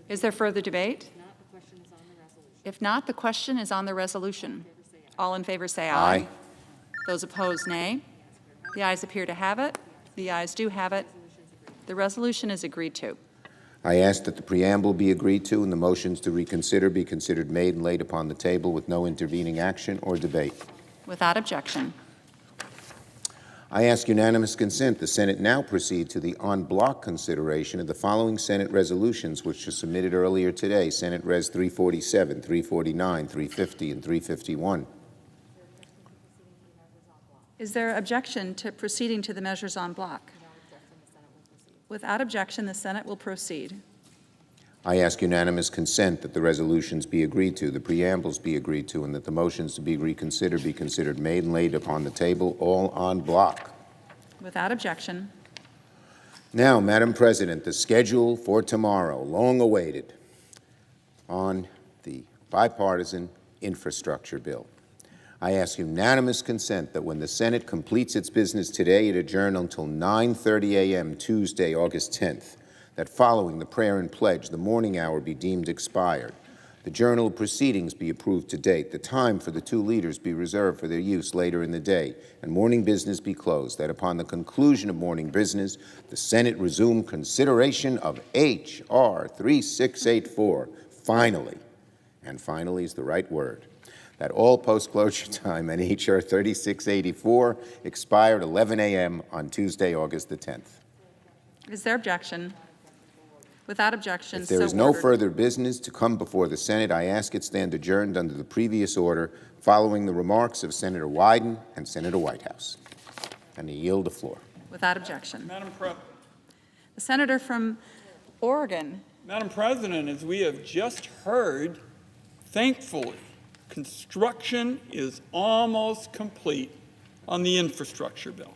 Is there further debate? If not, the question is on the resolution. All in favor say aye. Aye. Those opposed, nay. The ayes appear to have it. The ayes do have it. The resolution is agreed to. I ask that the preamble be agreed to and the motions to reconsider be considered made and laid upon the table with no intervening action or debate. Without objection. I ask unanimous consent the Senate now proceed to the en bloc consideration of the following Senate resolutions which were submitted earlier today, Senate Res 347, 349, 350, and 351. Is there objection to proceeding to the measures en bloc? Without objection, the Senate will proceed. I ask unanimous consent that the resolutions be agreed to, the preambles be agreed to, and that the motions to be reconsidered be considered made and laid upon the table, all en bloc. Without objection. Now, Madam President, the schedule for tomorrow, long awaited, on the bipartisan infrastructure bill. I ask unanimous consent that when the Senate completes its business today, it adjourn until 9:30 a.m. Tuesday, August 10th, that following the prayer and pledge, the morning hour be deemed expired, the journal of proceedings be approved to date, the time for the two leaders be reserved for their use later in the day, and morning business be closed, that upon the conclusion of morning business, the Senate resume consideration of H.R. 3684, finally, and finally is the right word, that all post-closure time and H.R. 3684 expire at 11 a.m. on Tuesday, August the 10th. Is there objection? Without objection, If there is so no ordered. further business to come before the Senate, I ask it stand adjourned under the previous order following the remarks of Senator Wyden and Senator Whitehouse. And I yield the floor. Without objection. Madam President. The senator from Oregon. Madam President, as we have just heard, thankfully, construction is almost complete on the infrastructure bill.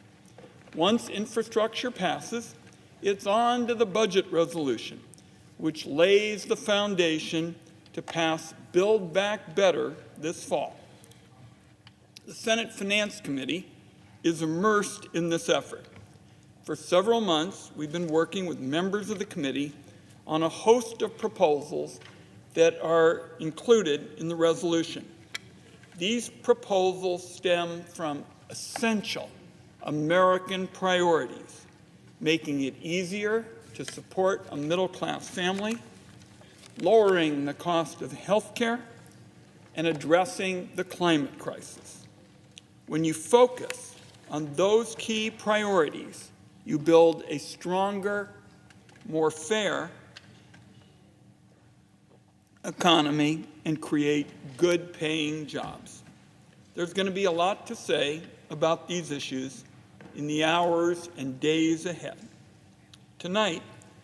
Once infrastructure passes, it's on to the budget resolution, which lays the foundation to pass Build Back Better this fall. The Senate Finance Committee is immersed in this effort. For several months, we've been working with members of the committee on a host of proposals that are included in the resolution. These proposals stem from essential American priorities, making it easier to support a middle-class family, lowering the cost of health care, and addressing the climate crisis. When you focus on those key priorities, you build a stronger, more fair economy and create good-paying jobs. There's going to be a lot to say about these issues in the hours and days ahead. Tonight,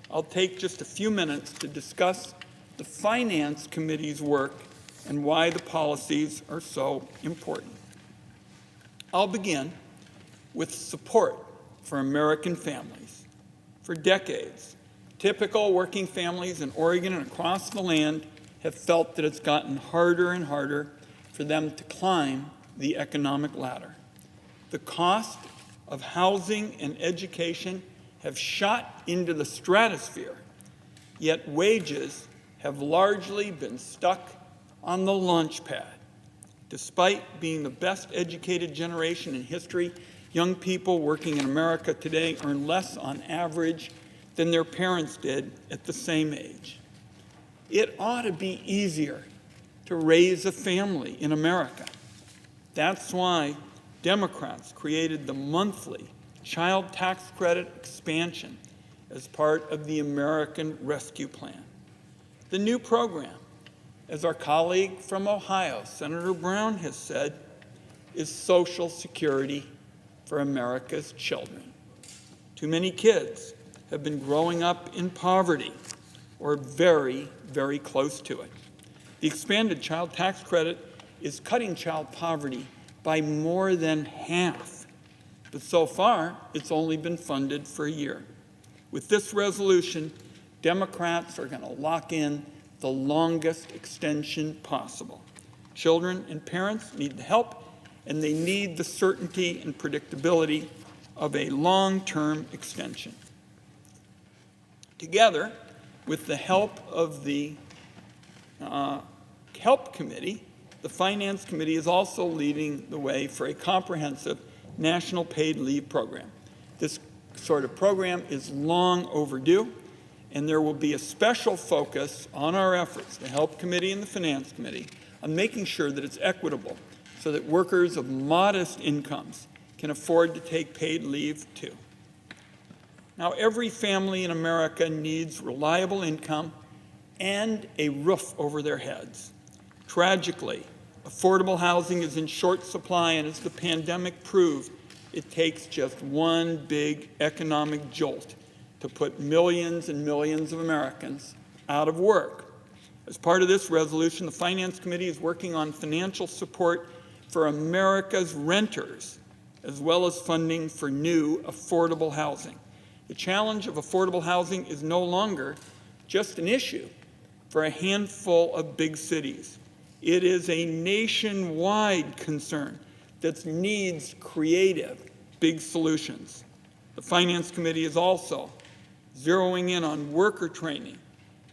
I'll take just a few minutes to discuss the Finance Committee's work and why the policies are so important. I'll begin with support for American families. For decades, typical working families in Oregon and across the land have felt that it's gotten harder and harder for them to climb the economic ladder. The cost of housing and education have shot into the stratosphere, yet wages have largely been stuck on the launch pad. Despite being the best educated generation in history, young people working in America today earn less on average than their parents did at the same age. It ought to be easier to raise a family in America. That's why Democrats created the monthly child tax credit expansion as part of the American Rescue Plan. The new program, as our colleague from Ohio, Senator Brown, has said, is Social Security for America's children. Too many kids have been growing up in poverty or very, very close to it. The expanded child tax credit is cutting child poverty by more than half. But so far, it's only been funded for a year. With this resolution, Democrats are going to lock in the longest extension possible. Children and parents need the help, and they need the certainty and predictability of a long-term extension. Together, With the help of the Help Committee, the Finance Committee is also leading the way for a comprehensive national paid leave program. This sort of program is long overdue, and there will be a special focus on our efforts, the Help Committee and the Finance Committee, on making sure that it's equitable so that workers of modest incomes can afford to take paid leave too. Now, every family in America needs reliable income and a roof over their heads. Tragically, affordable housing is in short supply, and as the pandemic proved, it takes just one big economic jolt to put millions and millions of Americans out of work. As part of this resolution, the Finance Committee is working on financial support for America's renters, as well as funding for new affordable housing. The challenge of affordable housing is no longer just an issue for a handful of big cities. It is a nationwide concern that needs creative, big solutions. The Finance Committee is also zeroing in on worker training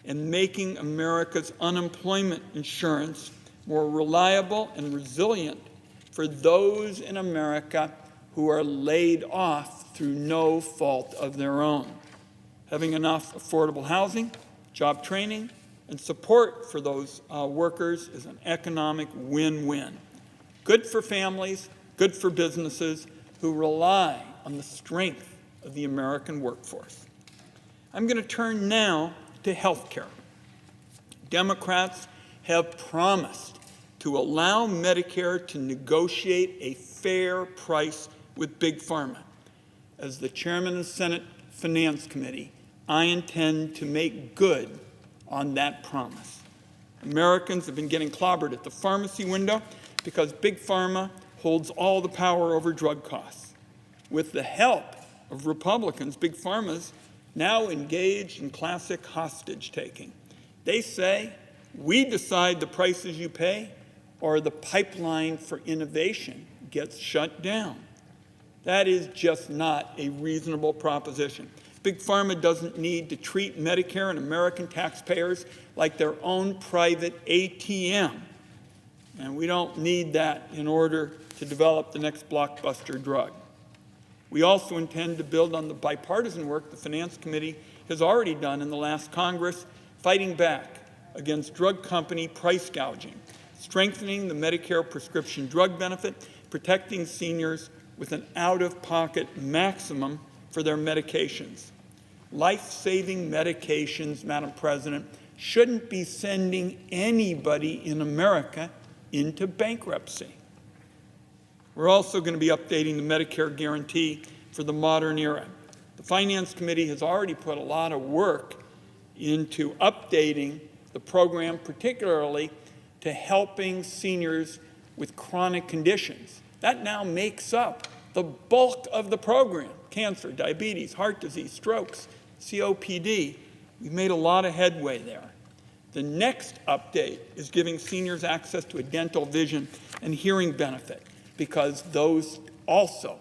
and making America's unemployment insurance more reliable and resilient for those in America who are laid off through no fault of their own. Having enough affordable housing, job training, and support for those workers is an economic win-win. Good for families, good for businesses who rely on the strength of the American workforce. I'm going to turn now to health care. Democrats have promised to allow Medicare to negotiate a fair price with Big Pharma. As the chairman of the Senate Finance Committee, I intend to make good on that promise. Americans have been getting clobbered at the pharmacy window because Big Pharma holds all the power over drug costs. With the help of Republicans, Big Pharma's now engaged in classic hostage-taking. They say, we decide the prices you pay, or the pipeline for innovation gets shut down. That is just not a reasonable proposition. Big Pharma doesn't need to treat Medicare and American taxpayers like their own private ATM. And we don't need that in order to develop the next blockbuster drug. We also intend to build on the bipartisan work the Finance Committee has already done in the last Congress, fighting back against drug company price gouging, strengthening the Medicare prescription drug benefit, protecting seniors with an out-of-pocket maximum for their medications. Life-saving medications, Madam President, shouldn't be sending anybody in America into bankruptcy. We're also going to be updating the Medicare guarantee for the modern era. The Finance Committee has already put a lot of work into updating the program, particularly to helping seniors with chronic conditions. That now makes up the bulk of the program: cancer, diabetes, heart disease, strokes, COPD. We've made a lot of headway there. The next update is giving seniors access to a dental, vision, and hearing benefit, because those also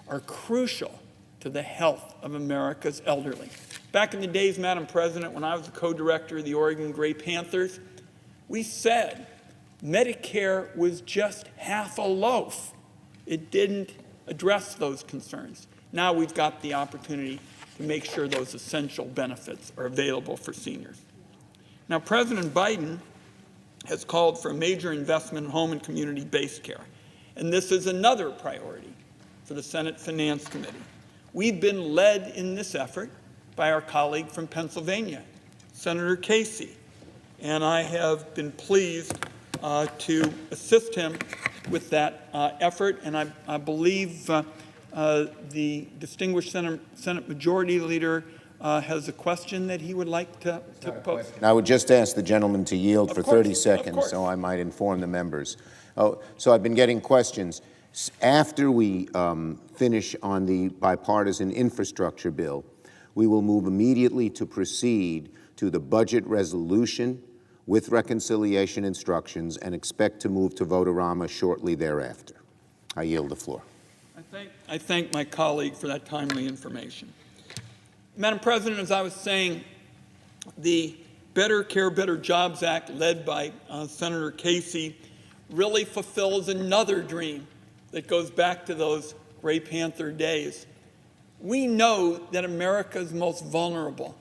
are crucial to the health of America's elderly. Back in the days, Madam President, when I was the co-director of the Oregon Gray Panthers, we said Medicare was just half a loaf. It didn't address those concerns. Now we've got the opportunity to make sure those essential benefits are available for seniors. Now, President Biden has called for a major investment in home and community-based care, and this is another priority for the Senate Finance Committee. We've been led in this effort by our colleague from Pennsylvania, Senator Casey, and I have been pleased to assist him with that effort, and I believe the distinguished Senate Majority Leader has a question that he would like to pose. I would just ask the gentleman to yield for 30 Of seconds course. so I might inform the members. Oh, so I've been getting questions. After we finish on the bipartisan infrastructure bill, we will move immediately to proceed to the budget resolution with reconciliation instructions and expect to move to vote-a-rama shortly thereafter. I yield the floor. I thank my colleague for that timely information. Madam President, as I was saying, The Better Care, Better Jobs Act, led by Senator Casey, really fulfills another dream that goes back to those Gray Panther days. We know that America's most vulnerable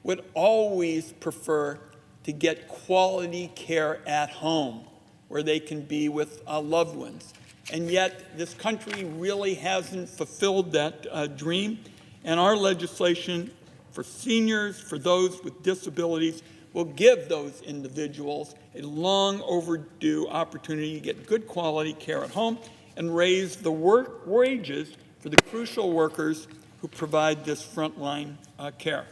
would always prefer to get quality care at home where they can be with loved ones. And yet this country really hasn't fulfilled that dream. And our legislation for seniors, for those with disabilities, will give those individuals a long overdue opportunity to get good quality care at home and raise the wages for the crucial workers who provide this frontline care.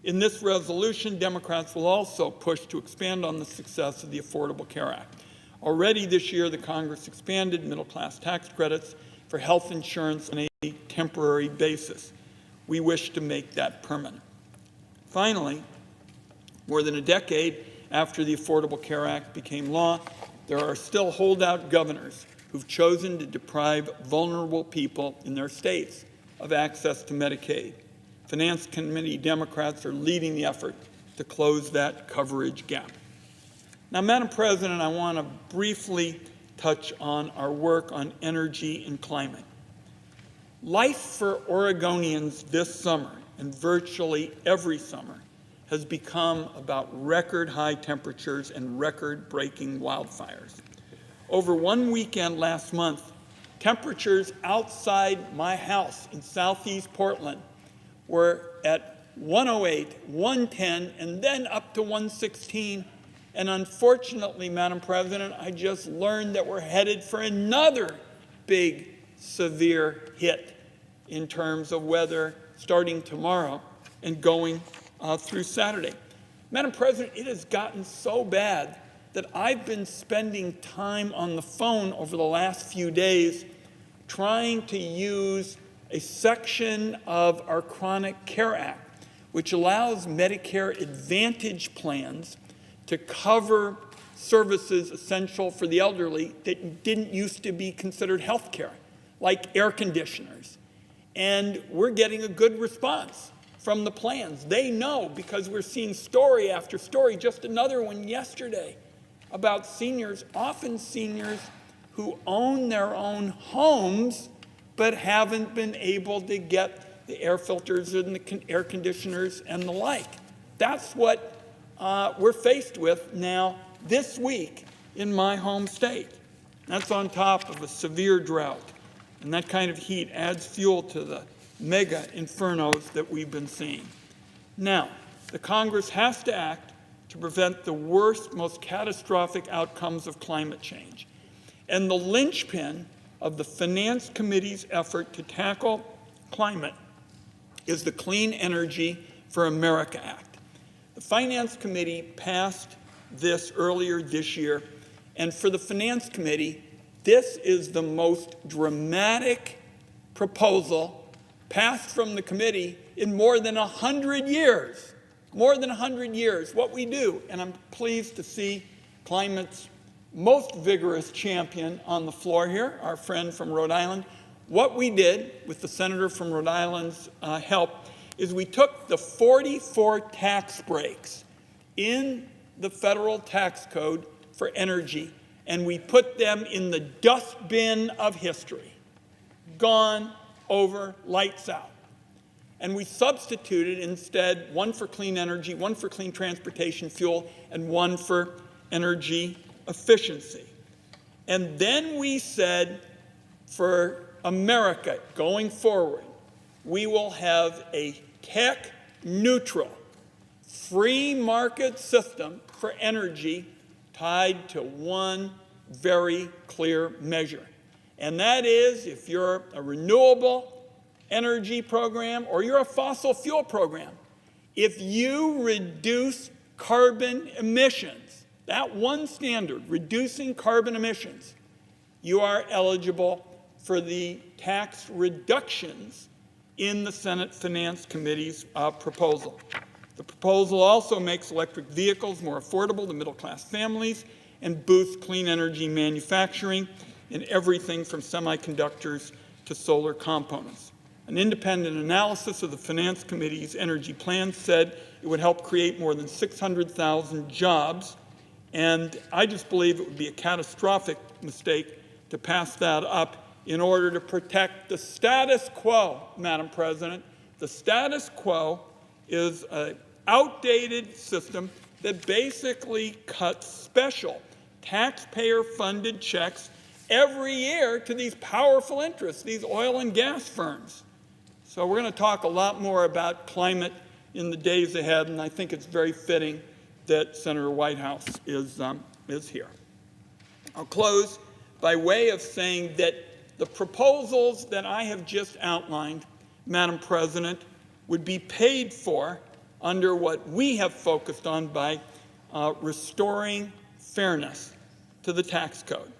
In this resolution, Democrats will also push to expand on the success of the Affordable Care Act. Already this year, the Congress expanded middle-class tax credits for health insurance on a temporary basis. We wish to make that permanent. Finally, more than a decade after the Affordable Care Act became law, there are still holdout governors who've chosen to deprive vulnerable people in their states of access to Medicaid. Finance Committee Democrats are leading the effort to close that coverage gap. Now, Madam President, I want to briefly touch on our work on energy and climate. Life for Oregonians this summer, and virtually every summer, has become about record high temperatures and record-breaking wildfires. Over one weekend last month, temperatures outside my house in southeast Portland were at 108, 110, and then up to 116. And unfortunately, Madam President, I just learned that we're headed for another big, severe hit in terms of weather starting tomorrow and going through Saturday. Madam President, it has gotten so bad that I've been spending time on the phone over the last few days trying to use a section of our Chronic Care Act, which allows Medicare Advantage plans to cover services essential for the elderly that didn't used to be considered health care, like air conditioners. And we're getting a good response from the plans. They know, because we're seeing story after story, just another one yesterday, about seniors, often seniors who own their own homes but haven't been able to get the air filters and the air conditioners and the like. That's what we're faced with now this week in my home state. That's on top of a severe drought. And that kind of heat adds fuel to the mega infernos that we've been seeing. Now, the Congress has to act to prevent the worst, most catastrophic outcomes of climate change. And the linchpin of the Finance Committee's effort to tackle climate is the Clean Energy for America Act. The Finance Committee passed this earlier this year, and for the Finance Committee, this is the most dramatic proposal passed from the committee in more than 100 years. More than 100 years. What we do, and I'm pleased to see climate's most vigorous champion on the floor here, our friend from Rhode Island. What we did, with the senator from Rhode Island's help, is we took the 44 tax breaks in the federal tax code for energy, and we put them in the dustbin of history. Gone, over, lights out. And we substituted instead one for clean energy, one for clean transportation fuel, and one for energy efficiency. And then we said, for America going forward, we will have a tech-neutral, free market system for energy tied to one very clear measure. And that is, if you're a renewable energy program or you're a fossil fuel program, if you reduce carbon emissions, that one standard, reducing carbon emissions, you are eligible for the tax reductions in the Senate Finance Committee's proposal. The proposal also makes electric vehicles more affordable to middle-class families and boosts clean energy manufacturing in everything from semiconductors to solar components. An independent analysis of the Finance Committee's energy plan said it would help create more than 600,000 jobs, and I just believe it would be a catastrophic mistake to pass that up in order to protect the status quo, Madam President. The status quo is an outdated system that basically cuts special taxpayer-funded checks every year to these powerful interests, these oil and gas firms. So we're going to talk a lot more about climate in the days ahead, and I think it's very fitting that Senator Whitehouse is here. I'll close by way of saying that the proposals that I have just outlined, Madam President, would be paid for under what we have focused on by restoring fairness to the tax code.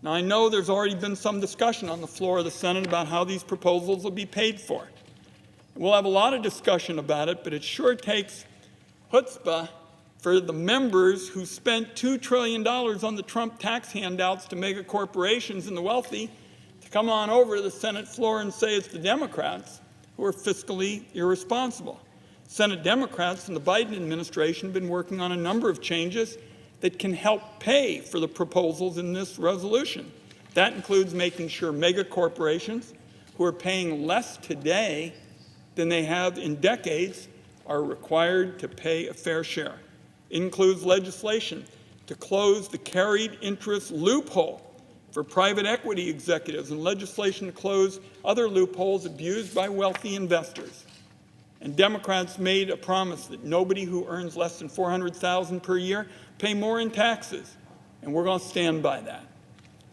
Now, I know there's already been some discussion on the floor of the Senate about how these proposals will be paid for. We'll have a lot of discussion about it, but it sure takes chutzpah for the members who spent $2 trillion on the Trump tax handouts to mega corporations and the wealthy to come on over to the Senate floor and say it's the Democrats who are fiscally irresponsible. Senate Democrats and the Biden administration have been working on a number of changes that can help pay for the proposals in this resolution. That includes making sure mega corporations who are paying less today than they have in decades are required to pay a fair share. It includes legislation to close the carried interest loophole for private equity executives and legislation to close other loopholes abused by wealthy investors. And Democrats made a promise that nobody who earns less than $400,000 per year pay more in taxes, and we're going to stand by that.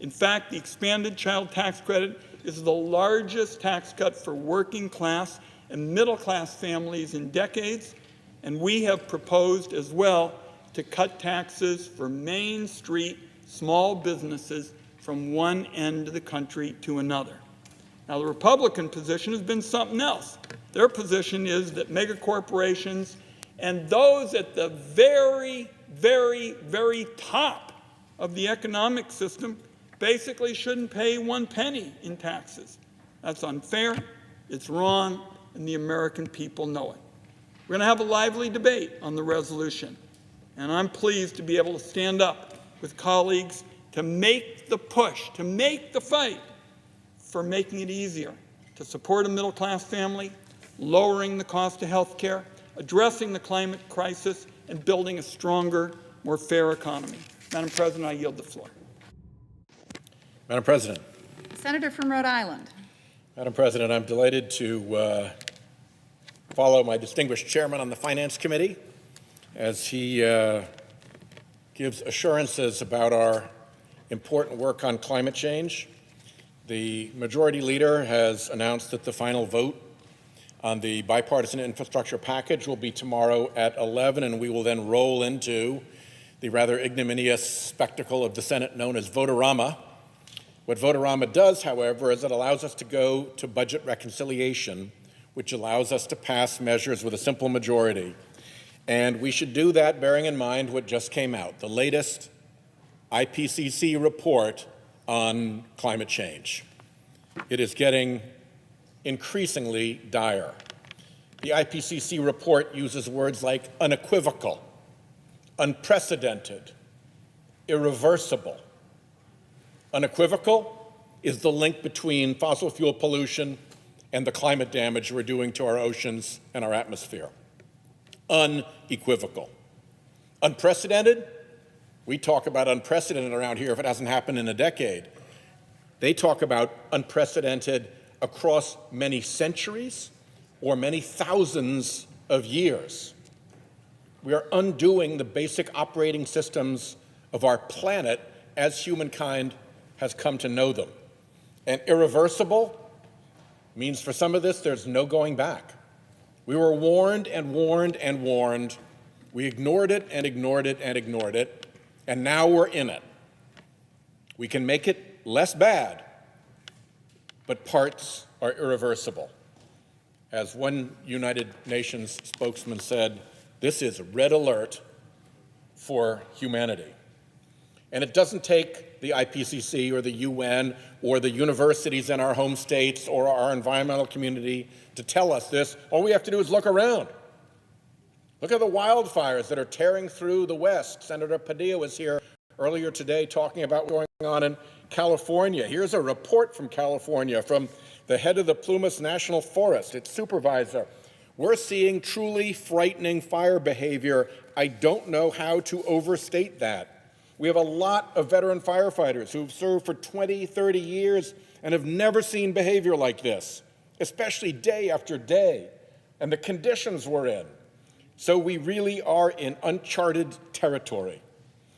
In fact, the expanded child tax credit is the largest tax cut for working class and middle class families in decades, and we have proposed as well to cut taxes for Main Street small businesses from one end of the country to another. Now, the Republican position has been something else. Their position is that mega corporations and those at the very, very, very top of the economic system basically shouldn't pay 1 penny in taxes. That's unfair, it's wrong, and the American people know it. We're going to have a lively debate on the resolution, and I'm pleased to be able to stand up with colleagues to make the push, to make the fight for making it easier to support a middle-class family, lowering the cost of health care, addressing the climate crisis, and building a stronger, more fair economy. Madam President, I yield the floor. Madam President. Senator from Rhode Island. Madam President, I'm delighted to follow my distinguished chairman on the Finance Committee as he gives assurances about our important work on climate change. The Majority Leader has announced that the final vote on the bipartisan infrastructure package will be tomorrow at 11, and we will then roll into the rather ignominious spectacle of the Senate known as Vote-a-Rama. What Vote-a-Rama does, however, is it allows us to go to budget reconciliation, which allows us to pass measures with a simple majority. And we should do that bearing in mind what just came out, the latest IPCC report on climate change. It is getting increasingly dire. The IPCC report uses words like unequivocal, unprecedented, irreversible. Unequivocal is the link between fossil fuel pollution and the climate damage we're doing to our oceans and our atmosphere. Unequivocal. Unprecedented? We talk about unprecedented around here if it hasn't happened in a decade. They talk about unprecedented across many centuries or many thousands of years. We are undoing the basic operating systems of our planet as humankind has come to know them. And irreversible means for some of this, there's no going back. We were warned and warned and warned. We ignored it and ignored it and ignored it, and now we're in it. We can make it less bad, but parts are irreversible. As one United Nations spokesman said, this is red alert for humanity. And it doesn't take the IPCC or the UN or the universities in our home states or our environmental community to tell us this. All we have to do is look around. Look at the wildfires that are tearing through the West. Senator Padilla was here earlier today talking about what's going on in California. Here's a report from California from the head of the Plumas National Forest, its supervisor. We're seeing truly frightening fire behavior. I don't know how to overstate that. We have a lot of veteran firefighters who've served for 20, 30 years and have never seen behavior like this, especially day after day, and the conditions we're in. So we really are in uncharted territory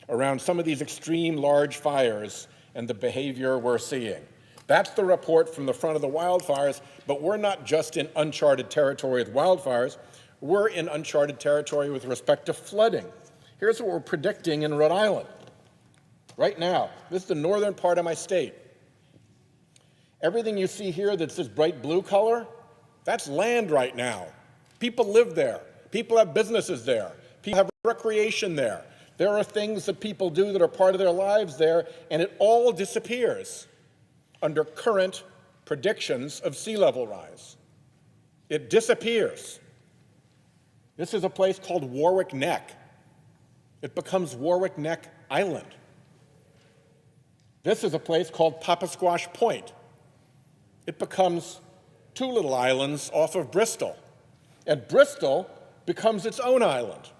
around some of these extreme large fires and the behavior we're seeing. That's the report from the front of the wildfires, but we're not just in uncharted territory with wildfires, we're in uncharted territory with respect to flooding. Here's what we're predicting in Rhode Island. Right now, this is the northern part of my state. Everything you see here that's this bright blue color, that's land right now. People live there. People have businesses there. People have recreation there. There are things that people do that are part of their lives there, and it all disappears under current predictions of sea level rise. It disappears. This is a place called Warwick Neck. It becomes Warwick Neck Island. This is a place called Papasquash Point. It becomes two little islands off of Bristol. And Bristol becomes its own island.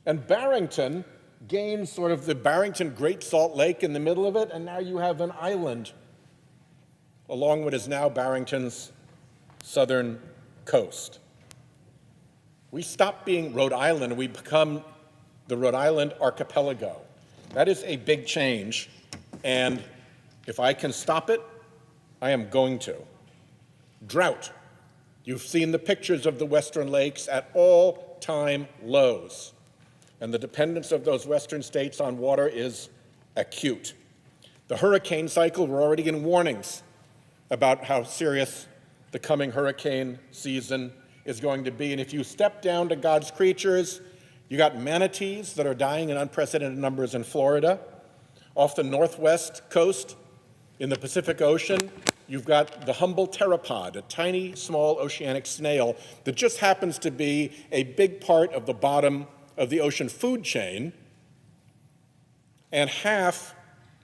And Barrington gains sort of the Barrington Great Salt Lake in the middle of it, and now you have an island along what is now Barrington's southern coast. We stop being Rhode Island, and we become the Rhode Island archipelago. That is a big change, and if I can stop it, I am going to. Drought. You've seen the pictures of the Western lakes at all-time lows, and the dependence of those Western states on water is acute. The hurricane cycle, we're already getting warnings about how serious the coming hurricane season is going to be, and if you step down to God's creatures, you got manatees that are dying in unprecedented numbers in Florida. Off the northwest coast in the Pacific Ocean, you've got the humble pteropod, a tiny, small oceanic snail that just happens to be a big part of the bottom of the ocean food chain, and half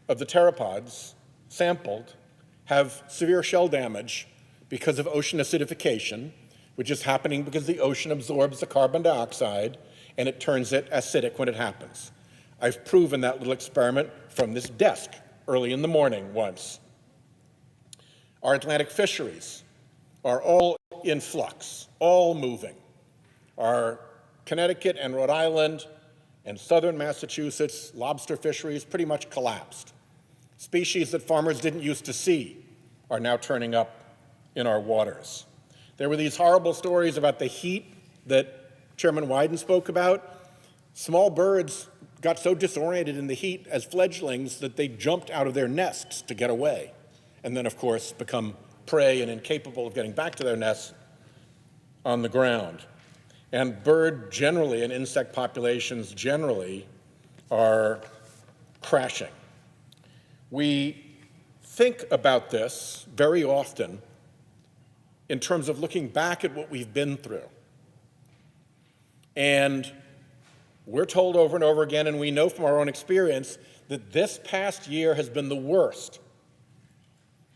of the pteropods sampled have severe shell damage because of ocean acidification, which is happening because the ocean absorbs the carbon dioxide and it turns it acidic when it happens. I've proven that little experiment from this desk early in the morning once. Our Atlantic fisheries are all in flux, all moving. Our Connecticut and Rhode Island and southern Massachusetts lobster fisheries pretty much collapsed. Species that farmers didn't used to see are now turning up in our waters. There were these horrible stories about the heat that Chairman Wyden spoke about. Small birds got so disoriented in the heat as fledglings that they jumped out of their nests to get away, and then, of course, become prey and incapable of getting back to their nests on the ground. And bird generally and insect populations generally are crashing. We think about this very often in terms of looking back at what we've been through. And we're told over and over again, and we know from our own experience, that this past year has been the worst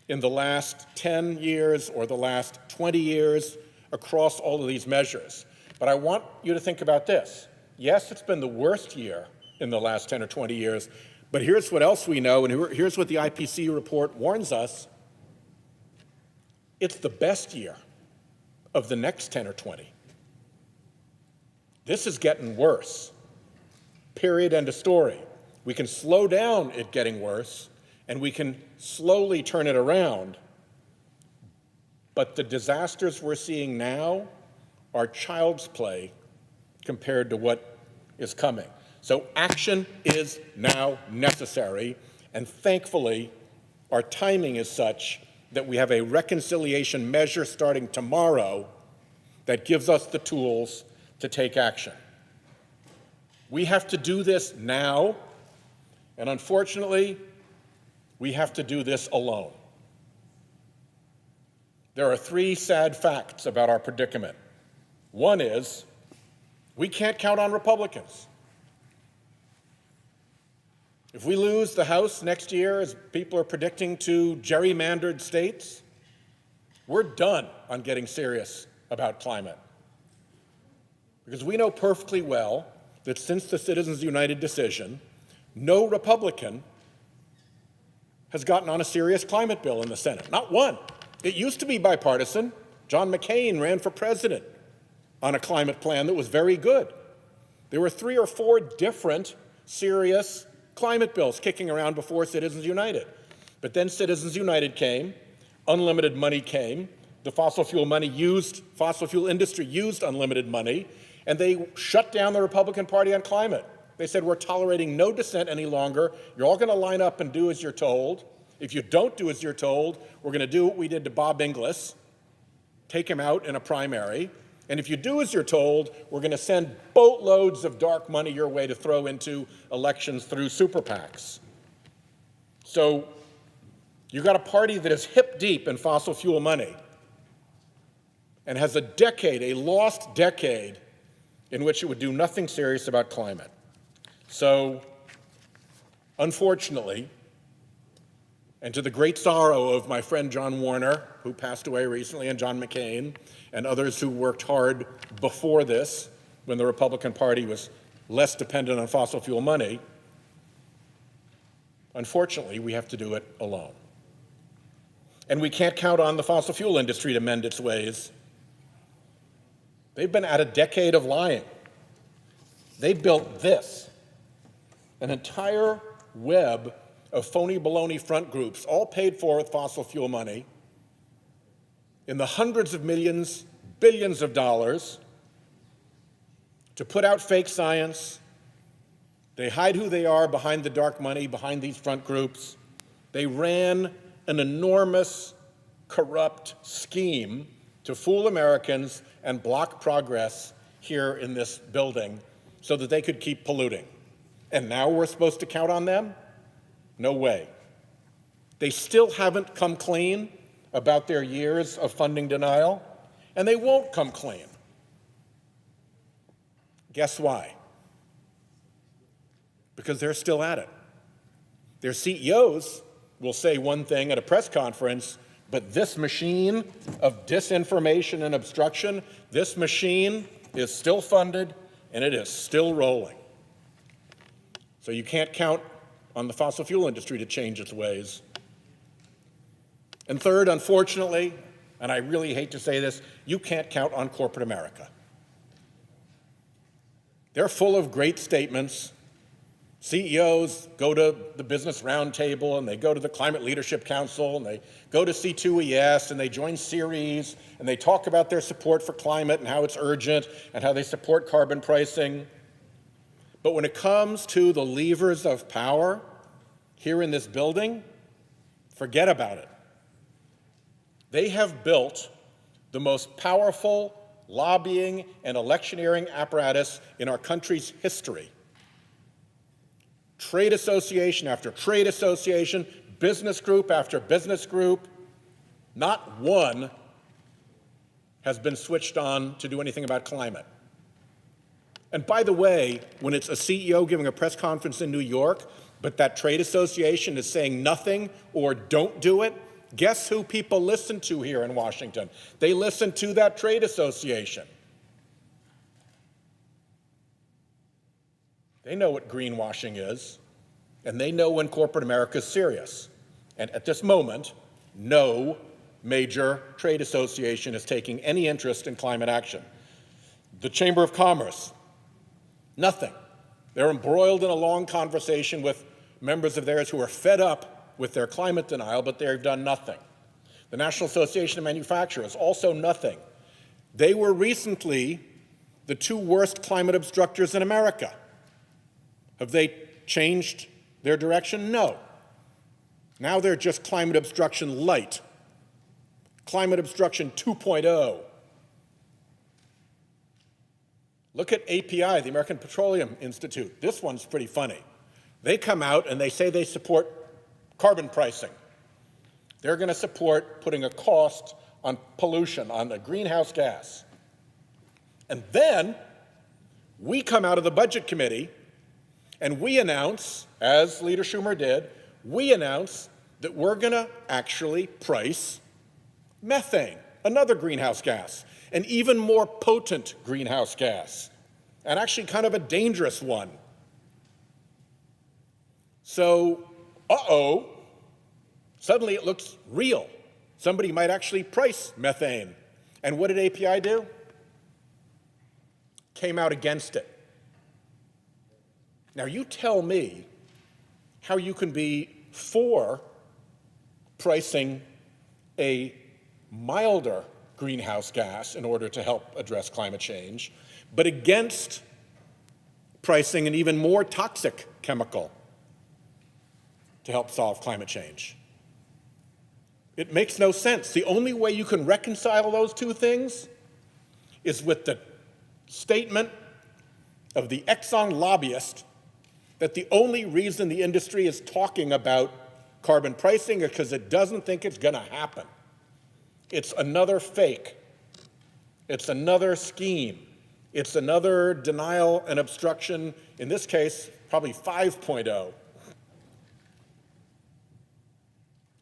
in the last 10 years or the last 20 years across all of these measures. But I want you to think about this. Yes, it's been the worst year in the last 10 or 20 years, but here's what else we know, and here's what the IPCC report warns us. It's the best year of the next 10 or 20. This is getting worse. Period, end of story. We can slow down it getting worse, and we can slowly turn it around. But the disasters we're seeing now are child's play compared to what is coming. So action is now necessary, and thankfully, our timing is such that we have a reconciliation measure starting tomorrow that gives us the tools to take action. We have to do this now, And unfortunately, we have to do this alone. There are three sad facts about our predicament. One is, we can't count on Republicans. If we lose the House next year, as people are predicting, to gerrymandered states, we're done on getting serious about climate. Because we know perfectly well that since the Citizens United decision, no Republican has gotten on a serious climate bill in the Senate. Not one. It used to be bipartisan. John McCain ran for president on a climate plan that was very good. There were 3 or 4 different serious climate bills kicking around before Citizens United. But then Citizens United came, unlimited money came, the fossil fuel industry used unlimited money, and they shut down the Republican Party on climate. They said, we're tolerating no dissent any longer. You're all going to line up and do as you're told. If you don't do as you're told, we're going to do what we did to Bob Inglis, take him out in a primary. And if you do as you're told, we're going to send boatloads of dark money your way to throw into elections through super PACs. So you've got a party that is hip deep in fossil fuel money and has a decade, a lost decade, in which it would do nothing serious about climate. So, unfortunately, and to the great sorrow of my friend John Warner, who passed away recently, and John McCain, and others who worked hard before this, when the Republican Party was less dependent on fossil fuel money, unfortunately, we have to do it alone. And we can't count on the fossil fuel industry to mend its ways. They've been at a decade of lying. They built this, an entire web of phony baloney front groups, all paid for with fossil fuel money, in the hundreds of millions, billions of dollars, to put out fake science. They hide who they are behind the dark money, behind these front groups. They ran an enormous, corrupt scheme to fool Americans and block progress here in this building so that they could keep polluting. And now we're supposed to count on them? No way. They still haven't come clean about their years of funding denial, and they won't come clean. Guess why? Because they're still at it. Their CEOs will say one thing at a press conference, but this machine of disinformation and obstruction, this machine is still funded and it is still rolling. So you can't count on the fossil fuel industry to change its ways. And third, unfortunately, and I really hate to say this, you can't count on corporate America. They're full of great statements. CEOs go to the Business Roundtable, and they go to the Climate Leadership Council, and they go to C2ES, and they join Ceres, and they talk about their support for climate and how it's urgent and how they support carbon pricing. But when it comes to the levers of power here in this building, forget about it. They have built the most powerful lobbying and electioneering apparatus in our country's history. Trade association after trade association, business group after business group, not one has been switched on to do anything about climate. And by the way, when it's a CEO giving a press conference in New York, but that trade association is saying nothing or don't do it, guess who people listen to here in Washington? They listen to that trade association. They know what greenwashing is, and they know when corporate America is serious. And at this moment, no major trade association is taking any interest in climate action. The Chamber of Commerce, nothing. They're embroiled in a long conversation with members of theirs who are fed up with their climate denial, but they've done nothing. The National Association of Manufacturers, also nothing. They were recently the 2 worst climate obstructors in America. Have they changed their direction? No. Now they're just climate obstruction light. Climate obstruction 2.0. Look at API, the American Petroleum Institute. This one's pretty funny. They come out and they say they support carbon pricing. They're going to support putting a cost on pollution, on the greenhouse gas. And then we come out of the Budget Committee and we announce, as Leader Schumer did, we announce that we're going to actually price methane, another greenhouse gas, an even more potent greenhouse gas, and actually kind of a dangerous one. So, suddenly it looks real. Somebody might actually price methane. And what did API do? Came out against it. Now you tell me how you can be for pricing a milder greenhouse gas in order to help address climate change, but against pricing an even more toxic chemical to help solve climate change. It makes no sense. The only way you can reconcile those two things is with the statement of the Exxon lobbyist that the only reason the industry is talking about carbon pricing is because it doesn't think it's going to happen. It's another fake. It's another scheme. It's another denial and obstruction, in this case, probably 5.0.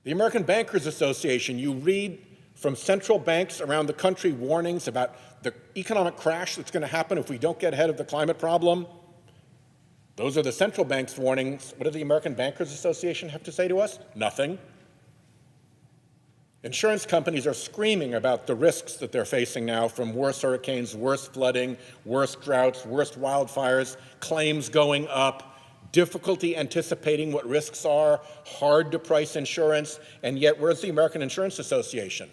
The American Bankers Association, you read from central banks around the country warnings about the economic crash that's going to happen if we don't get ahead of the climate problem. Those are the central bank's warnings. What does the American Bankers Association have to say to us? Nothing. Insurance companies are screaming about the risks that they're facing now from worse hurricanes, worse flooding, worse droughts, worse wildfires, claims going up, difficulty anticipating what risks are, hard to price insurance, and yet where's the American Insurance Association?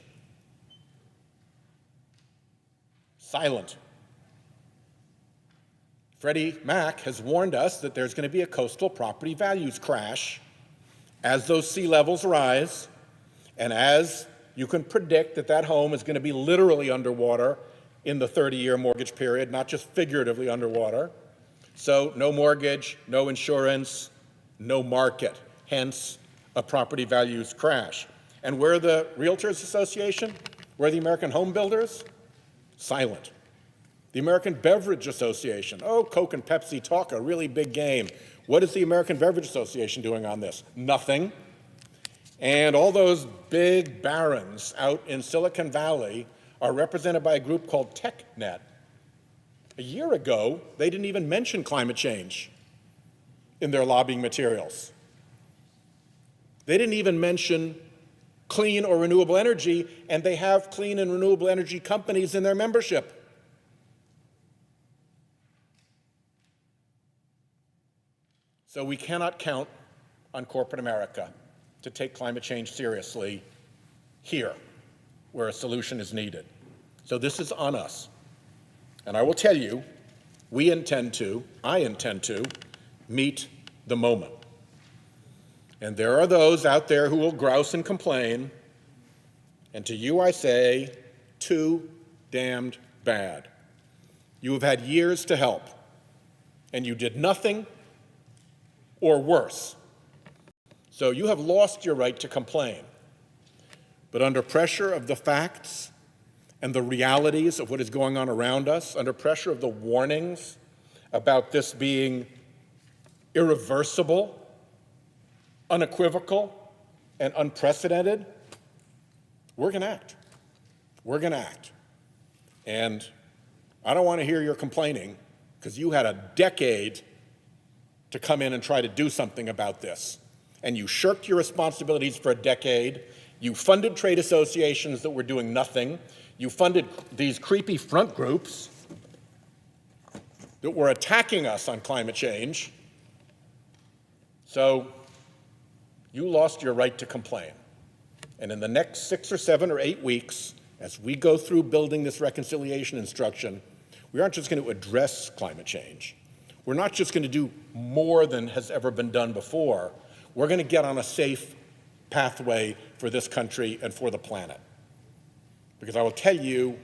Silent. Freddie Mac has warned us that there's going to be a coastal property values crash as those sea levels rise, and as you can predict that that home is going to be literally underwater in the 30-year mortgage period, not just figuratively underwater. So no mortgage, no insurance, no market, hence a property values crash. And where the Realtors Association? Where the American Home Builders? Silent. The American Beverage Association. Oh, Coke and Pepsi talk a really big game. What is the American Beverage Association doing on this? Nothing. And all those big barons out in Silicon Valley are represented by a group called TechNet. A year ago, they didn't even mention climate change in their lobbying materials. They didn't even mention clean or renewable energy, and they have clean and renewable energy companies in their membership. So we cannot count on corporate America to take climate change seriously here, where a solution is needed. So this is on us. And I will tell you, I intend to meet the moment. And there are those out there who will grouse and complain, and to you I say, too damned bad. You have had years to help, and you did nothing or worse. So you have lost your right to complain. But under pressure of the facts and the realities of what is going on around us, under pressure of the warnings about this being irreversible, unequivocal, and unprecedented, we're going to act. We're going to act. And I don't want to hear your complaining, because you had a decade to come in and try to do something about this. And you shirked your responsibilities for a decade. You funded trade associations that were doing nothing. You funded these creepy front groups that were attacking us on climate change. So you lost your right to complain. And in the next 6 or 7 or 8 weeks, as we go through building this reconciliation instruction, we aren't just going to address climate change. We're not just going to do more than has ever been done before. We're going to get on a safe pathway for this country and for the planet. Because I will tell you,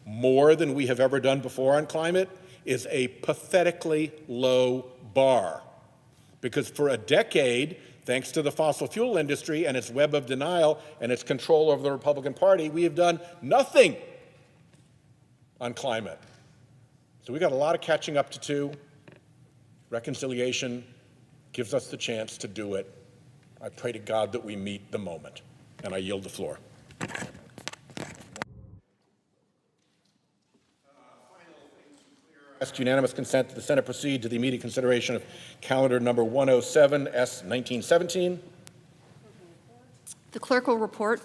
more than we have ever done before on climate is a pathetically low bar. Because for a decade, thanks to the fossil fuel industry and its web of denial and its control over the Republican Party, we have done nothing on climate. So we've got a lot of catching up to do. Reconciliation gives us the chance to do it. I pray to God that we meet the moment, and I yield the floor. Ask unanimous consent that the Senate proceed to the immediate consideration of calendar number 107, S. 1917. The clerk will report.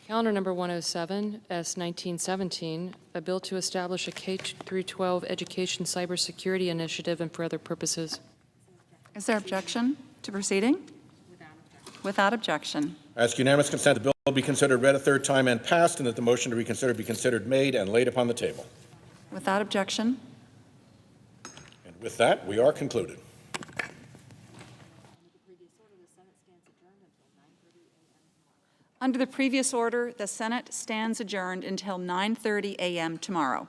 Calendar number 107, S. 1917, a bill to establish a K-12 education cybersecurity initiative and for other purposes. Is there objection to proceeding? Without objection. I ask unanimous consent the bill be considered read a third time and passed, and that the motion to reconsider be considered made and laid upon the table. Without objection. And with that, we are concluded. Under the previous order, the Senate stands adjourned until 9:30 a.m. tomorrow.